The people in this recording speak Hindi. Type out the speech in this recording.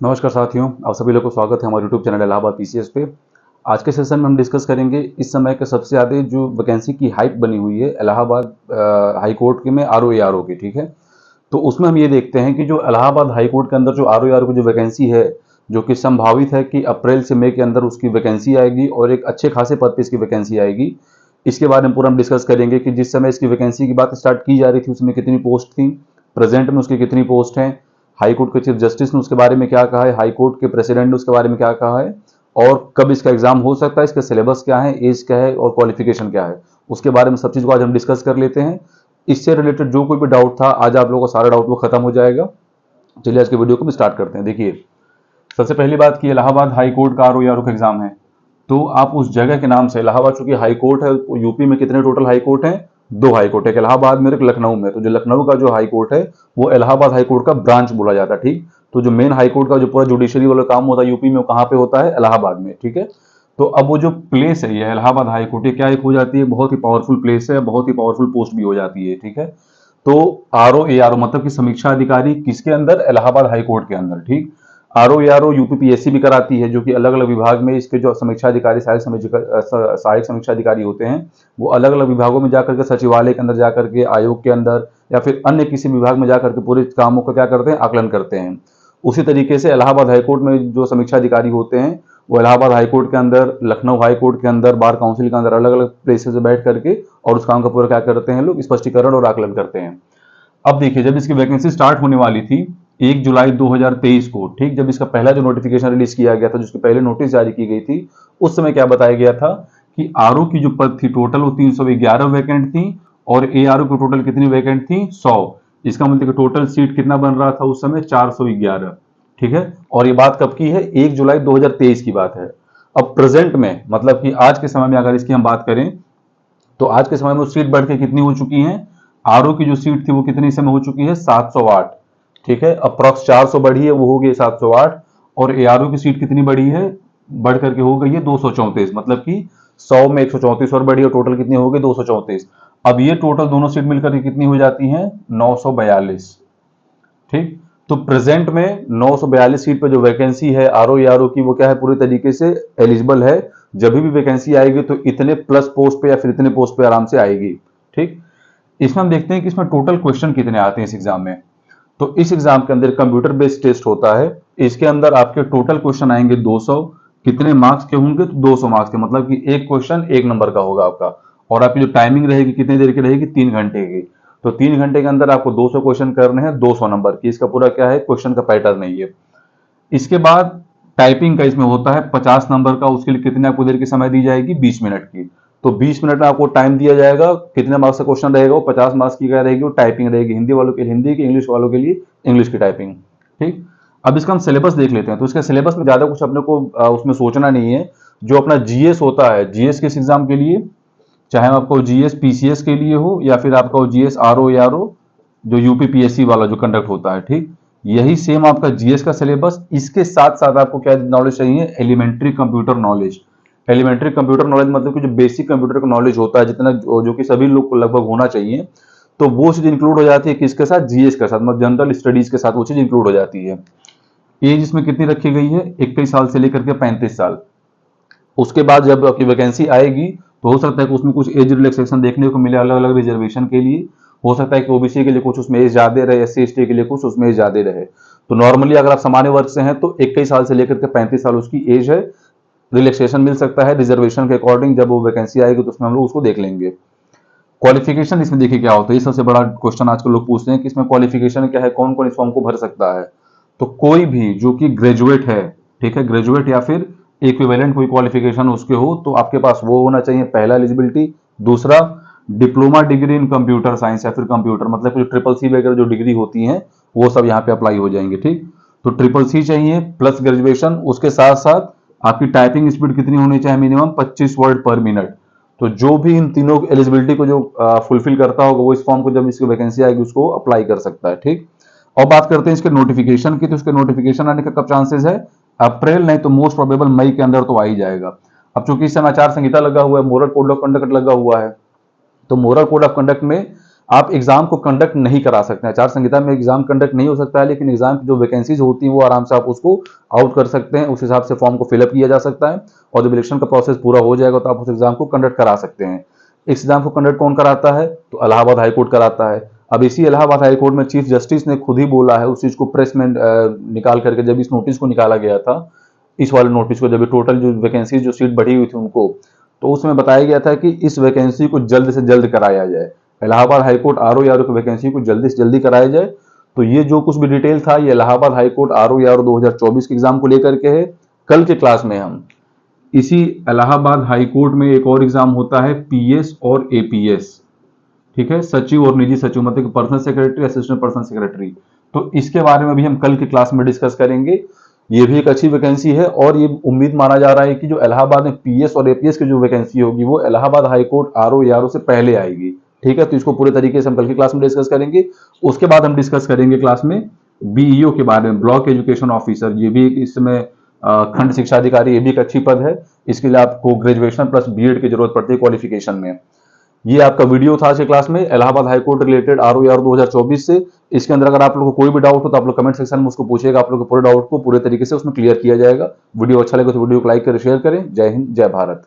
नमस्कार साथियों, आप सभी लोग को स्वागत है हमारे यूट्यूब चैनल इलाहाबाद पीसीएस पे। आज के सेशन में हम डिस्कस करेंगे इस समय के सबसे ज़्यादा जो वैकेंसी की हाइप बनी हुई है इलाहाबाद हाई कोर्ट के में आरओ की। ठीक है, तो उसमें हम ये देखते हैं कि जो इलाहाबाद हाई कोर्ट के अंदर जो आरओ की जो वैकेंसी है, जो कि संभावित है कि अप्रैल से मई के अंदर उसकी वैकेंसी आएगी और एक अच्छे खासे पद पर इसकी वैकेंसी आएगी। इसके बारे में पूरा हम डिस्कस करेंगे कि जिस समय इसकी वैकेंसी की बात स्टार्ट की जा रही थी उसमें कितनी पोस्ट थी, प्रेजेंट में उसकी कितनी पोस्ट हैं, हाई कोर्ट के चीफ जस्टिस ने उसके बारे में क्या कहा है, हाई कोर्ट के प्रेसिडेंट ने उसके बारे में क्या कहा है, और कब इसका एग्जाम हो सकता है, इसका सिलेबस क्या है, एज क्या है और क्वालिफिकेशन क्या है, उसके बारे में सब चीज़ को आज हम डिस्कस कर लेते हैं। इससे रिलेटेड जो कोई भी डाउट था आज आप लोगों का सारा डाउट वो खत्म हो जाएगा। चलिए आज के वीडियो को हम स्टार्ट करते हैं। देखिए, सबसे पहली बात कि इलाहाबाद हाई कोर्ट का आरओ का एग्जाम है, तो आप उस जगह के नाम से इलाहाबाद, चूंकि हाई कोर्ट है, यूपी में कितने टोटल हाई कोर्ट हैं? दो हाई कोर्ट है, एक इलाहाबाद में और एक लखनऊ में। तो जो लखनऊ का जो हाई कोर्ट है वो इलाहाबाद हाई कोर्ट का ब्रांच बोला जाता है। ठीक, तो जो मेन हाई कोर्ट का जो पूरा जुडिशरी वाला काम होता है यूपी में, वो कहाँ पे होता है? इलाहाबाद में। ठीक है, तो अब वो जो प्लेस है ये इलाहाबाद हाई कोर्ट, ये क्या एक हो जाती है, बहुत ही पावरफुल प्लेस है, बहुत ही पावरफुल पोस्ट भी हो जाती है। ठीक है, तो आरओ मतलब कि समीक्षा अधिकारी किसके अंदर? इलाहाबाद हाई कोर्ट के अंदर। ठीक, आरओ यूपीपीएससी भी कराती है, जो कि अलग अलग विभाग में इसके जो समीक्षा अधिकारी, सहायक समीक्षा अधिकारी होते हैं, वो अलग अलग विभागों में जाकर के, सचिवालय के अंदर जाकर के, आयोग के अंदर या फिर अन्य किसी विभाग में जाकर के पूरे कामों का क्या करते हैं? आकलन करते हैं। उसी तरीके से इलाहाबाद हाईकोर्ट में जो समीक्षा अधिकारी होते हैं वो इलाहाबाद हाईकोर्ट के अंदर, लखनऊ हाईकोर्ट के अंदर, बार काउंसिल के अंदर अलग अलग प्लेसेस में बैठ करके और उस काम का पूरा क्या करते हैं? लोग स्पष्टीकरण और आकलन करते हैं। अब देखिए, जब इसकी वैकेंसी स्टार्ट होने वाली थी 1 जुलाई 2023 को, ठीक, जब इसका पहला जो नोटिफिकेशन रिलीज किया गया था, जिसके पहले नोटिस जारी की गई थी, उस समय क्या बताया गया था कि आरओ की जो पद थी टोटल वो 311 वैकेंट थी और एआरओ की टोटल कितनी वैकेंट थी? 100। इसका मतलब कि टोटल सीट कितना बन रहा था उस समय? 411। ठीक है, और ये बात कब की है? 1 जुलाई 2023 की बात है। अब प्रेजेंट में, मतलब कि आज के समय में अगर इसकी हम बात करें तो आज के समय में सीट बढ़ के कितनी हो चुकी हैं? आरओ की जो सीट थी वो कितनी समय हो चुकी है? 708। ठीक है, अप्रॉक्स 400 बढ़ी है, वो हो गई 708। और एआरओ की सीट कितनी बढ़ी है? बढ़ करके हो गई है 234, मतलब कि 100 में 134 और बढ़ी, और टोटल कितनी हो गई? 234। अब ये टोटल दोनों सीट मिलकर के कितनी हो जाती हैं? 942। ठीक, तो प्रेजेंट में 942 सीट पर जो वैकेंसी है आरओ की, वो क्या है? पूरी तरीके से एलिजिबल है। जब भी वैकेंसी आएगी तो इतने प्लस पोस्ट पे या फिर इतने पोस्ट पे आराम से आएगी। ठीक, इसमें हम देखते हैं कि इसमें टोटल क्वेश्चन कितने आते हैं इस एग्जाम में। तो इस एग्जाम के अंदर कंप्यूटर बेस्ड टेस्ट होता है। इसके अंदर आपके टोटल क्वेश्चन आएंगे 200। कितने मार्क्स के होंगे? तो 200 मार्क्स के, मतलब कि एक क्वेश्चन एक नंबर का होगा आपका। और आपकी जो टाइमिंग रहेगी कितनी देर की रहेगी? 3 घंटे की। तो 3 घंटे के अंदर आपको 200 क्वेश्चन करने हैं, 200 नंबर की। इसका पूरा क्या है? क्वेश्चन का पैटर्न है ये। इसके बाद टाइपिंग का इसमें होता है 50 नंबर का। उसके लिए कितने आपको देर की समय दी जाएगी? 20 मिनट की। तो 20 मिनट में आपको टाइम दिया जाएगा। कितने मार्क्स का क्वेश्चन रहेगा? वो 50 मार्क्स की क्या रहेगी? वो टाइपिंग रहेगी। हिंदी वालों के लिए हिंदी की, इंग्लिश वालों के लिए इंग्लिश की टाइपिंग। ठीक, अब इसका हम सिलेबस देख लेते हैं। तो इसका सिलेबस में ज्यादा कुछ अपने को उसमें सोचना नहीं है। जो अपना जीएस होता है, जीएस किस एग्जाम के लिए, चाहे आपको जीएस पीसीएस के लिए हो या फिर आपका जीएस आरओ जो यूपी पीएससी वाला जो कंडक्ट होता है, ठीक, यही सेम आपका जीएस का सिलेबस। इसके साथ साथ आपको क्या नॉलेज चाहिए? Elementary computer knowledge. Elementary computer knowledge मतलब कि जो बेसिक कंप्यूटर का नॉलेज होता है, जितना जो कि सभी लोग को लगभग होना चाहिए, तो वो चीज इंक्लूड हो जाती है किसके साथ? जीएस के साथ, मतलब जनरल स्टडीज के साथ वो चीज इंक्लूड हो जाती है। एज इसमें कितनी रखी गई है? 21 साल से लेकर के 35 साल। उसके बाद जब आपकी वैकेंसी आएगी तो हो सकता है कि उसमें कुछ एज रिलैक्सेशन देखने को मिले अलग अलग रिजर्वेशन के लिए। हो सकता है कि ओबीसी के लिए कुछ उसमें एज ज्यादा रहे, एससी एसटी के लिए कुछ उसमें एज ज्यादा रहे। तो नॉर्मली अगर आप सामान्य वर्ग से हैं तो 21 साल से लेकर के 35 साल उसकी एज है। रिलैक्सेशन मिल सकता है रिजर्वेशन के अकॉर्डिंग। जब वो वैकेंसी आएगी तो उसमें हम लोग उसको देख लेंगे। क्वालिफिकेशन इसमें देखिए क्या होता है, ये सबसे बड़ा क्वेश्चन आजकल लोग पूछते हैं कि इसमें क्वालिफिकेशन क्या है, कौन कौन इस फॉर्म को भर सकता है। तो कोई भी जो कि ग्रेजुएट है, ठीक है, ग्रेजुएट या फिर इक्विवेलेंट कोई क्वालिफिकेशन उसके हो तो आपके पास वो होना चाहिए, पहला एलिजिबिलिटी। दूसरा, diploma degree in computer science या फिर कंप्यूटर, मतलब जो ट्रिपल सी वगैरह जो डिग्री होती है वो सब यहाँ पे अप्लाई हो जाएंगे। ठीक, तो ट्रिपल सी चाहिए प्लस ग्रेजुएशन। उसके साथ साथ आपकी टाइपिंग स्पीड कितनी होनी चाहिए? मिनिमम 25 वर्ड पर मिनट। तो जो भी इन तीनों एलिजिबिलिटी को जो फुलफिल करता होगा वो इस फॉर्म को, जब इसकी वैकेंसी आएगी, उसको अप्लाई कर सकता है। ठीक, और बात करते हैं इसके नोटिफिकेशन की। तो इसके नोटिफिकेशन आने का कब चांसेस है? अप्रैल, नहीं तो मोस्ट प्रोबेबल मई के अंदर तो आ ही जाएगा। अब चूंकि इस समय आचार संहिता लगा हुआ है, मोरल कोड ऑफ कंडक्ट लगा हुआ है, तो मोरल कोड ऑफ कंडक्ट में आप एग्जाम को कंडक्ट नहीं करा सकते हैं। आचार संहिता में एग्जाम कंडक्ट नहीं हो सकता है, लेकिन एग्जाम की जो वैकेंसीज होती हैं वो आराम से आप उसको आउट कर सकते हैं। उस हिसाब से फॉर्म को फिलअप किया जा सकता है और जब इलेक्शन का प्रोसेस पूरा हो जाएगा तो आप उस एग्जाम को कंडक्ट करा सकते हैं। इस एग्जाम को कंडक्ट कौन कराता है? तो इलाहाबाद हाईकोर्ट कराता है। अब इसी इलाहाबाद हाईकोर्ट में चीफ जस्टिस ने खुद ही बोला है, उस चीज को प्रेस में निकाल करके, जब इस नोटिस को निकाला गया था, इस वाले नोटिस को, जब टोटल जो वैकेंसी जो सीट बढ़ी हुई थी उनको, तो उसमें बताया गया था कि इस वैकेंसी को जल्द से जल्द कराया जाए। इलाहाबाद हाईकोर्ट आरओ यारो की वैकेंसी को जल्दी से जल्दी कराया जाए। तो ये जो कुछ भी डिटेल था ये इलाहाबाद हाईकोर्ट आरओ यारो 2024 के एग्जाम को लेकर के है। कल के क्लास में हम इसी इलाहाबाद हाईकोर्ट में एक और एग्जाम होता है पीएस और एपीएस, ठीक है, सचिव और निजी सचिव, मतलब personal secretary, assistant personal secretary. तो इसके बारे में भी हम कल की क्लास में डिस्कस करेंगे। ये भी एक अच्छी वैकेंसी है और ये उम्मीद माना जा रहा है कि जो इलाहाबाद में पीएस और एपीएस की जो वैकेंसी होगी वो इलाहाबाद हाईकोर्ट आरओ यारो से पहले आएगी, ठीक है। तो इसको पूरे तरीके से हम कल की क्लास में डिस्कस करेंगे। उसके बाद हम डिस्कस करेंगे क्लास में बीईओ के बारे में, ब्लॉक एजुकेशन ऑफिसर। ये भी इसमें खंड शिक्षा अधिकारी, ये भी एक अच्छी पद है। इसके लिए आपको ग्रेजुएशन प्लस बीएड की जरूरत पड़ती है क्वालिफिकेशन में। ये आपका वीडियो था आज की क्लास में इलाहाबाद हाईकोर्ट रिलेटेड आरओ यार 2024 से। इसके अंदर अगर आप लोगों को कोई भी डाउट हो तो आप लोग कमेंट सेक्शन में उसको पूछिएगा, आप लोग के पूरे डाउट को पूरे तरीके से उसमें क्लियर किया जाएगा। वीडियो अच्छा लगे तो वीडियो को लाइक करें, शेयर करें। जय हिंद, जय भारत।